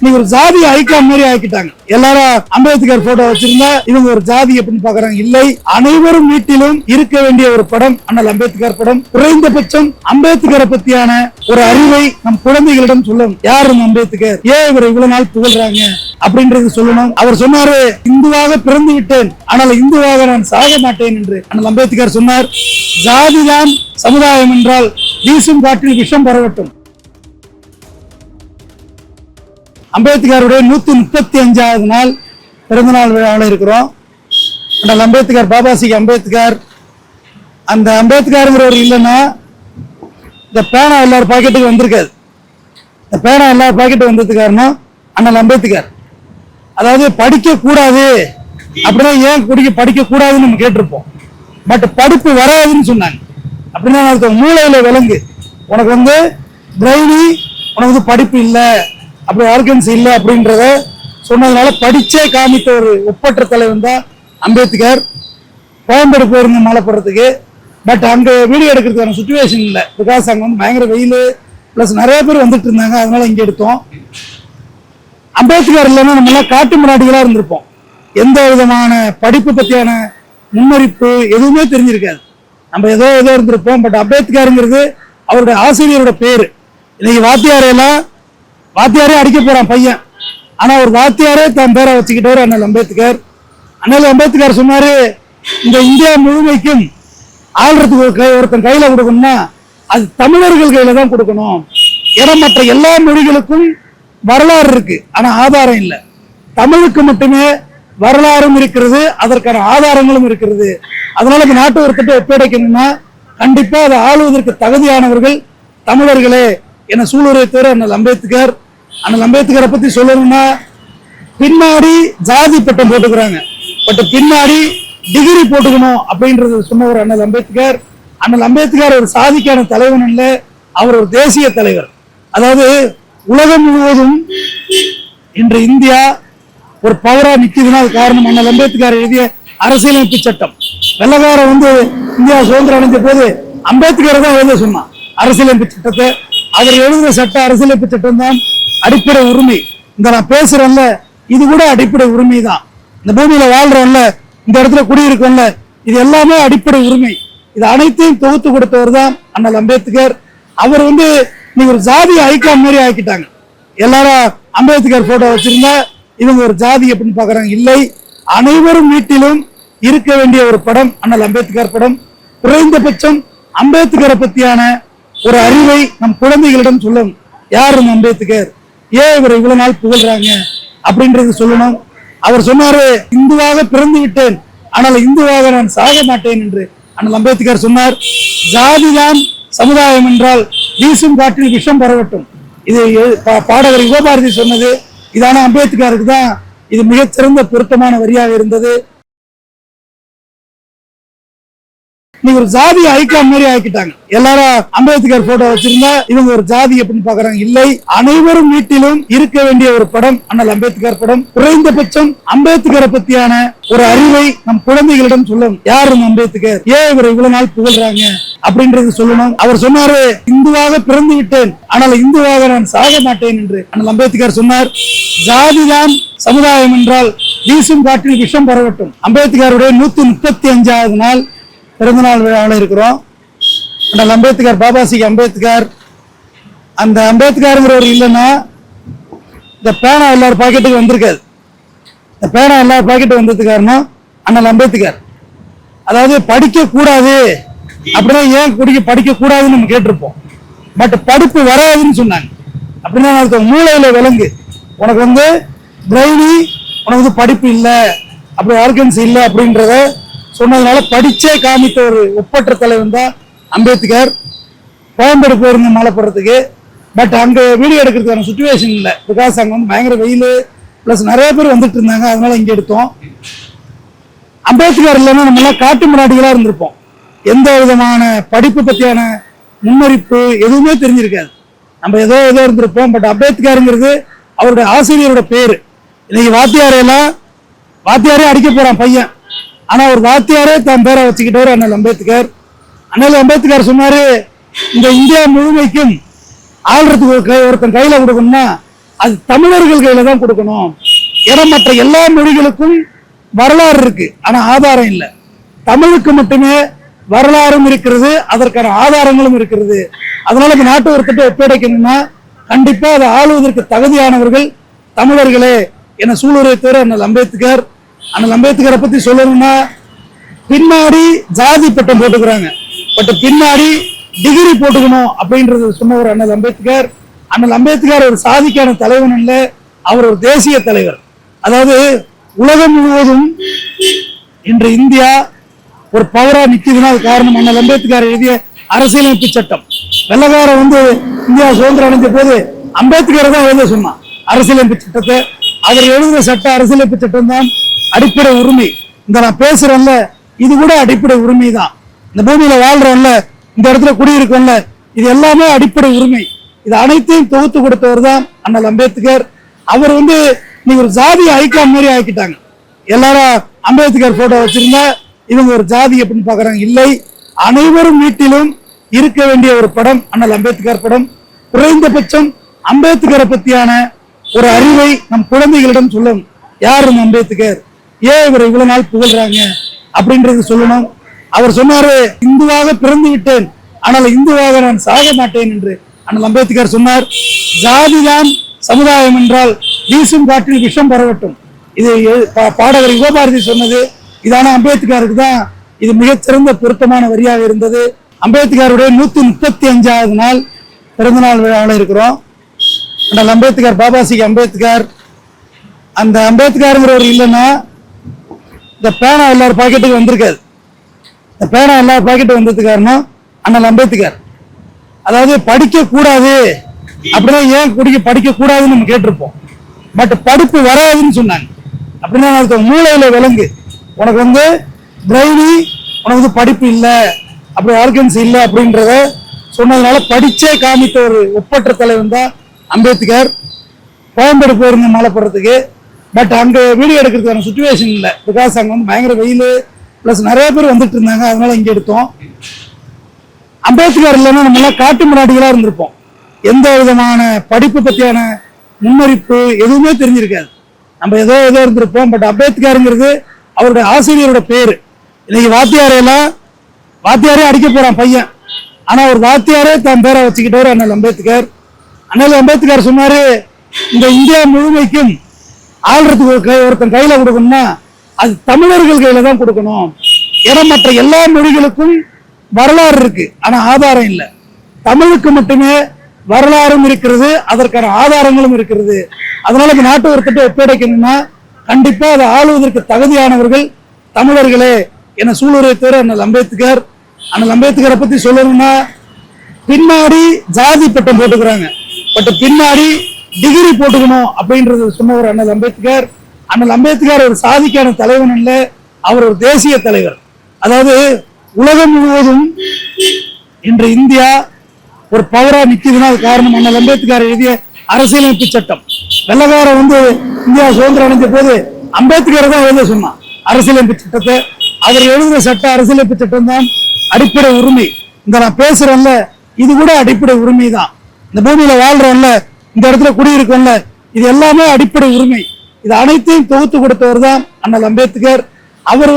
நீங்க ஒரு ஜாதி ஐக்கான் மாதிரி ஆக்கிட்டாங்க. எல்லாரும் அம்பேத்கர் போட்டோ வச்சிருந்தா இவங்க ஒரு ஜாதி அப்படின்னு பாக்குறாங்க. இல்லை, அனைவரும் வீட்டிலும் இருக்க வேண்டிய ஒரு படம் அண்ணல் அம்பேத்கர் படம். குறைந்தபட்சம் அம்பேத்கரை பத்தியான ஒரு அறிவை நம் குழந்தைகளிடம் சொல்லணும். யார் அம்பேத்கர், ஏன் இவரை இவ்வளவு நாள் புகழ்றாங்க அப்படின்றது சொல்லணும். அவர் சொன்னாரு, இந்துவாக பிறந்து விட்டேன், ஆனால் இந்துவாக நான் சாக மாட்டேன் என்று அண்ணல் அம்பேத்கர் சொன்னார். ஜாதிதான் சமுதாயம் என்றால் வீசும் காற்றில் விஷம் பரவட்டும். அம்பேத்கருடைய 135வது நாள் பிறந்தநாள் விழாவில் இருக்கிறோம். அண்ணல் அம்பேத்கர், பாபா சாஹேப் அம்பேத்கர், அந்த அம்பேத்கருங்கிறவர் இல்லைன்னா இந்த பேனா எல்லாரும் பாக்கெட்டுக்கு வந்திருக்காது. இந்த பேனா எல்லாரும் பாக்கெட்டு வந்ததுக்கு காரணம் அண்ணல் அம்பேத்கர். அதாவது படிக்க கூடாது அப்படின்னா ஏன் படிக்க கூடாதுன்னு நம்ம கேட்டிருப்போம். பட் படிப்பு வராதுன்னு சொன்னாங்க. அப்படின்னா மூளையில விலங்கு, உனக்கு பிரெய்னி, உனக்கு படிப்பு இல்லை, அப்படி ஆர்கன்ஸ் இல்லை அப்படின்றத சொன்னதுனால படிச்சே காமித்த ஒரு ஒப்பற்ற தலைவன் தான் அம்பேத்கர். கோயம்பேடு போயிருந்த மாலை போடுறதுக்கு, பட் அங்க வீடியோ எடுக்கிறதுக்கான சுச்சுவேஷன் இல்லை. பிகாஸ் அங்க பயங்கர வெயில் பிளஸ் நிறைய பேர் வந்துட்டு இருந்தாங்க, அதனால இங்க எடுத்தோம். அம்பேத்கர் இல்லைன்னா நம்ம எல்லாம் காட்டு முன்னாடிகளா இருந்திருப்போம். எந்த விதமான படிப்பு பத்தியான முன்னறிப்பு எதுவுமே தெரிஞ்சிருக்காது. நம்ம ஏதோ இருந்திருப்போம். பட் அம்பேத்கருங்கிறது அவருடைய ஆசிரியரோட பேரு. இன்னைக்கு வாத்தியாரே அடிக்க போறான் பையன், ஆனா ஒரு வாத்தியாரே தன் பேரை வச்சுக்கிட்டவர் அண்ணல் அம்பேத்கர். அண்ணல் அம்பேத்கர் சொன்னாரு, இந்த இந்தியா முழுமைக்கும் ஆள்றதுக்கு ஒருத்தன் கையில கொடுக்கணும்னா அது தமிழர்கள் கையில தான் கொடுக்கணும். ஏன்னா மற்ற எல்லா மொழிகளுக்கும் வரலாறு இருக்கு, ஆனா ஆதாரம் இல்லை. தமிழுக்கு மட்டுமே வரலாறும் இருக்கிறது, அதற்கான ஆதாரங்களும் இருக்கிறது. அதனால இந்த நாட்டு ஒருத்தட்ட ஒப்படைக்கணும்னா கண்டிப்பா அதை ஆளுவதற்கு தகுதியானவர்கள் தமிழர்களே என சூளுரை தவிர அண்ணல் அம்பேத்கர். அண்ணல் அம்பேத்கரை பத்தி சொல்லணும்னா பின்னாடி ஜாதி பட்டம் போட்டுக்கிறாங்க, பட் பின்னாடி டிகிரி போட்டுக்கணும் அப்படின்றது சொன்னவர் அண்ணல் அம்பேத்கர். அண்ணல் அம்பேத்கர் ஒரு சாதிக்கான தலைவன் அல்ல, அவர் ஒரு தேசிய தலைவர். அதாவது உலகம் முழுவதும் இன்று இந்தியா ஒரு பவரா நிக்குதுன்னா அது காரணம் அண்ணல் அம்பேத்கர் எழுதிய அரசியலமைப்பு சட்டம். வெள்ளக்காரன் இந்தியா சுதந்திரம் அடைஞ்ச போது அம்பேத்கர் தான் எழுத சொன்னான் அரசியலமைப்பு சட்டத்தை. அவர் எழுதின சட்ட அரசியலமைப்பு சட்டம் தான் அடிப்படை உரிமை. இந்த நான் பேசுறேன்ல, இது கூட அடிப்படை உரிமை தான். இந்த பூமியில வாழ்றோம்ல, இந்த இடத்துல குடியிருக்கோம்ல, இது எல்லாமே அடிப்படை உரிமை. இது அனைத்தையும் தொகுத்து கொடுத்தவர் தான் அண்ணல் அம்பேத்கர். அவர் நீங்க ஒரு ஜாதி ஐக்கான் மாதிரி ஆக்கிட்டாங்க. எல்லாரும் அம்பேத்கர் போட்டோ வச்சிருந்தா இவங்க ஒரு ஜாதி அப்படின்னு பாக்குறாங்க. இல்லை, அனைவரும் வீட்டிலும் இருக்க வேண்டிய ஒரு படம் அண்ணல் அம்பேத்கர் படம். குறைந்தபட்சம் அம்பேத்கரை பத்தியான ஒரு அறிவை நம் குழந்தைகளிடம் சொல்லணும். யார் அம்பேத்கர், ஏன் இவரை இவ்வளவு நாள் புகழ்றாங்க அப்படின்றது சொல்லணும். அவர் சொன்னாரு, இந்துவாக பிறந்து விட்டேன், ஆனால் இந்துவாக நான் சாக மாட்டேன் என்று அண்ணல் அம்பேத்கர் சொன்னார். ஜாதிதான் சமுதாயம் என்றால் வீசும் காற்றில் விஷம் பரவட்டும். இது பாடகர் யுகபாரதி சொன்னது. இதான அம்பேத்கருக்கு தான் இது மிகச்சிறந்த பொருத்தமான வரியாக இருந்தது. நீங்க ஒரு ஜாதி ஐக்கான் மாதிரி ஆக்கிட்டாங்க. எல்லாரும் அம்பேத்கர் போட்டோ வச்சிருந்தா இவங்க ஒரு ஜாதி அப்படின்னு பாக்குறாங்க. இல்லை, அனைவரும் வீட்டிலும் இருக்க வேண்டிய ஒரு படம் அண்ணல் அம்பேத்கர் படம். குறைந்தபட்சம் அம்பேத்கரை பத்தியான ஒரு அறிவை நம் குழந்தைகளிடம் சொல்லணும். யார் அம்பேத்கர், ஏன் இவரை இவ்வளவு நாள் புகழ்றாங்க அப்படின்றது சொல்லணும். அவர் சொன்னாரு, இந்துவாக பிறந்து விட்டேன், ஆனால் இந்துவாக நான் சாக மாட்டேன் என்று அண்ணல் அம்பேத்கர் சொன்னார். ஜாதிதான் சமுதாயம் என்றால் வீசும் காற்றில் விஷம் பரவட்டும். அம்பேத்கருடைய 135வது நாள் பிறந்தநாள் விழாவில் இருக்கிறோம். அண்ணல் அம்பேத்கர், பாபா சாஹேப் அம்பேத்கர், அந்த அம்பேத்கருங்கிறவர் இல்லைன்னா இந்த பேனா எல்லாரும் பாக்கெட்டுக்கு வந்திருக்காது. இந்த பேனா எல்லாரும் பாக்கெட்டு வந்ததுக்கு காரணம் அண்ணல் அம்பேத்கர். அதாவது படிக்க கூடாது அப்படின்னா ஏன் படிக்க கூடாதுன்னு நம்ம கேட்டிருப்போம். பட் படிப்பு வராதுன்னு சொன்னாங்க. அப்படின்னா மூளையில விலங்கு, உனக்கு பிரெய்னி, உனக்கு படிப்பு இல்லை, அப்படி ஆர்கன்ஸ் இல்லை அப்படின்றத சொன்னதுனால படிச்சே காமித்த ஒரு ஒப்பற்ற தலைவன் தான் அம்பேத்கர். கோயம்பேடு போயிருந்த மாலை போடுறதுக்கு, பட் அங்க வீடியோ எடுக்கிறதுக்கான சுச்சுவேஷன் இல்லை. பிகாஸ் அங்க பயங்கர வெயில் பிளஸ் நிறைய பேர் வந்துட்டு இருந்தாங்க, அதனால இங்க எடுத்தோம். அம்பேத்கர் இல்லைன்னா நம்ம எல்லாம் காட்டு முன்னாடிகளா இருந்திருப்போம். எந்த விதமான படிப்பு பத்தியான முன்னறிப்பு எதுவுமே தெரிஞ்சிருக்காது. நம்ம ஏதோ இருந்திருப்போம். பட் அம்பேத்கருங்கிறது அவருடைய ஆசிரியரோட பேரு. இன்னைக்கு வாத்தியாரே அடிக்க போறான் பையன், ஆனா ஒரு வாத்தியாரே தன் பேரை வச்சுக்கிட்டவர் அண்ணல் அம்பேத்கர். அண்ணல் அம்பேத்கர் சொன்னாரு, இந்த இந்தியா முழுமைக்கும் ஆள்றதுக்கு ஒருத்தன் கையில கொடுக்கணும்னா அது தமிழர்கள் கையில தான் கொடுக்கணும். ஏன்னா மற்ற எல்லா மொழிகளுக்கும் வரலாறு இருக்கு, ஆனா ஆதாரம் இல்லை. தமிழுக்கு மட்டுமே வரலாறும் இருக்கிறது, அதற்கான ஆதாரங்களும் இருக்கிறது. அதனால இந்த நாட்டு ஒரு திட்டம் ஒப்படைக்கணும்னா கண்டிப்பா அதை ஆளுவதற்கு தகுதியானவர்கள் தமிழர்களே என சூளுரை தவிர அண்ணல் அம்பேத்கர். அண்ணல் அம்பேத்கரை பத்தி சொல்லணும்னா பின்னாடி ஜாதி பட்டம் போட்டுக்கிறாங்க, பட் பின்னாடி டிகிரி போட்டுக்கணும் அப்படின்றது சொன்ன ஒரு அண்ணல் அம்பேத்கர். அண்ணல் அம்பேத்கர் ஒரு சாதிக்கான தலைவன் அல்ல, அவர் ஒரு தேசிய தலைவர். அதாவது உலகம் முழுவதும் இன்று இந்தியா ஒரு பவரா நிக்குதுன்னா அது காரணம் அண்ணல் அம்பேத்கர் எழுதிய அரசியலமைப்பு சட்டம். வெள்ளக்காரன் இந்தியா சுதந்திரம் அடைஞ்ச போது அம்பேத்கர் தான் எழுத சொன்னான் அரசியலமைப்பு சட்டத்தை. அவர் எழுதின சட்ட அரசியலமைப்பு சட்டம் தான் அடிப்படை உரிமை. இந்த நான் பேசுறேன்ல, இது கூட அடிப்படை உரிமை தான். இந்த பூமியில வாழ்றோம்ல, இந்த இடத்துல குடியிருக்கோம்ல, இது எல்லாமே அடிப்படை உரிமை. இது அனைத்தையும் தொகுத்து கொடுத்தவர் தான் அண்ணல் அம்பேத்கர். அவர் நீங்க ஒரு ஜாதி ஐக்கான் மாதிரி ஆக்கிட்டாங்க. எல்லாரும் அம்பேத்கர் போட்டோ வச்சிருந்தா இவங்க ஒரு ஜாதி அப்படின்னு பாக்குறாங்க. இல்லை, அனைவரும் வீட்டிலும் இருக்க வேண்டிய ஒரு படம் அண்ணல் அம்பேத்கர் படம். குறைந்தபட்சம் அம்பேத்கரை பத்தியான ஒரு அறிவை நம் குழந்தைகளிடம் சொல்லணும். யார் இந்த அம்பேத்கர், ஏன் இவர் இவ்வளவு நாள் புகழ்றாங்க அப்படின்றது சொல்லணும். அவர் சொன்னாரு, இந்துவாக பிறந்து விட்டேன், ஆனால் இந்துவாக நான் சாக மாட்டேன் என்று அண்ணல் அம்பேத்கர் சொன்னார். ஜாதிதான் சமுதாயம் என்றால் வீசும் காற்றில் விஷம் பரவட்டும். இது பாடகர் யுகபாரதி சொன்னது. இதான அம்பேத்கருக்கு தான் இது மிகச்சிறந்த பொருத்தமான வரியாக இருந்தது. அம்பேத்கருடைய 135வது நாள் பிறந்தநாள் விழாவில் இருக்கிறோம். அண்ணல் அம்பேத்கர், பாபாசிக்கு அம்பேத்கர். அந்த அம்பேத்கருங்கிறவர் இல்லைன்னா இந்த பேனா எல்லாரும் பாக்கெட்டுக்கு வந்திருக்காது. இந்த பேனா எல்லாரும் பாக்கெட்டு வந்ததுக்கு காரணம் அண்ணல் அம்பேத்கர். அதாவது படிக்க கூடாது அப்படின்னா ஏன் படிக்க கூடாதுன்னு நம்ம கேட்டிருப்போம். பட் படிப்பு வராதுன்னு சொன்னாங்க. அப்படின்னா அர்த்தம் மூளையில விலங்கு, உனக்கு பிரெய்னி, உனக்கு படிப்பு இல்லை, அப்படி ஆர்கன்ஸ் இல்லை அப்படின்றத சொன்னதுனால படிச்சே காமித்த ஒரு ஒப்பற்ற தலைவன் தான் அம்பேத்கர். கோயம்பேடு போயிருந்த மாலை போடுறதுக்கு, பட் அங்க வீடியோ எடுக்கிறதுக்கான சுச்சுவேஷன் இல்லை. பிகாஸ் அங்க பயங்கர வெயில், பிளஸ் நிறைய பேர் வந்துட்டு இருந்தாங்க, அதனால இங்க எடுத்தோம். அம்பேத்கர் இல்லைன்னா நம்ம எல்லாம் காட்டு முன்னாடிகளா இருந்திருப்போம். எந்த விதமான படிப்பு பத்தியான முன்னறிப்பு எதுவுமே தெரிஞ்சிருக்காது. நம்ம ஏதோ இருந்திருப்போம். பட் அம்பேத்கருங்கிறது அவருடைய ஆசிரியரோட பேரு. இன்னைக்கு வாத்தியாரே அடிக்க போறான் பையன், ஆனா ஒரு வாத்தியாரே தன் பேரை வச்சுக்கிட்டவர் அண்ணல் அம்பேத்கர். அண்ணல் அம்பேத்கர் சொன்னாரு, இந்த இந்தியா முழுமைக்கும் ஆள்றதுக்கு ஒருத்தன் கையில கொடுக்கணும்னா அது தமிழர்கள் கையில தான் கொடுக்கணும். ஏன்னா மற்ற எல்லா மொழிகளுக்கும் வரலாறு இருக்கு, ஆனா ஆதாரம் இல்லை. தமிழுக்கு மட்டுமே வரலாறும் இருக்கிறது, அதற்கான ஆதாரங்களும் இருக்கிறது. அதனால இந்த நாட்டு ஒரு திட்டம் ஒப்படைக்கணும்னா கண்டிப்பா அதை ஆளுவதற்கு தகுதியானவர்கள் தமிழர்களே என சூளுரை தவிர அண்ணல் அம்பேத்கர். அண்ணல் அம்பேத்கரை பத்தி சொல்லணும்னா பின்னாடி ஜாதி பட்டம் போட்டுக்கிறாங்க, பட் பின்னாடி டிகிரி போட்டுக்கணும் அப்படின்றது சொன்ன ஒரு அண்ணல் அம்பேத்கர். அண்ணல் அம்பேத்கர் ஒரு சாதிக்கான தலைவன் அல்ல, அவர் ஒரு தேசிய தலைவர். அதாவது உலகம் முழுவதும் இன்று இந்தியா ஒரு பவரா நிக்குதுன்னா அது காரணம் அண்ணல் அம்பேத்கர் எழுதிய அரசியலமைப்பு சட்டம். வெள்ளக்காரன் இந்தியா சுதந்திரம் அடைஞ்ச போது அம்பேத்கர் தான் எழுத சொன்னான் அரசியலமைப்பு சட்டத்தை. அவர் எழுதின சட்ட அரசியலமைப்பு சட்டம் தான் அடிப்படை உரிமை. இந்த நான் பேசுறேன்ல, இது கூட அடிப்படை உரிமை தான். இந்த பூமியில வாழ்றோம்ல, இந்த இடத்துல குடியிருக்கோம்ல, இது எல்லாமே அடிப்படை உரிமை. இது அனைத்தையும் தொகுத்து கொடுத்தவர் தான் அண்ணல் அம்பேத்கர். அவர்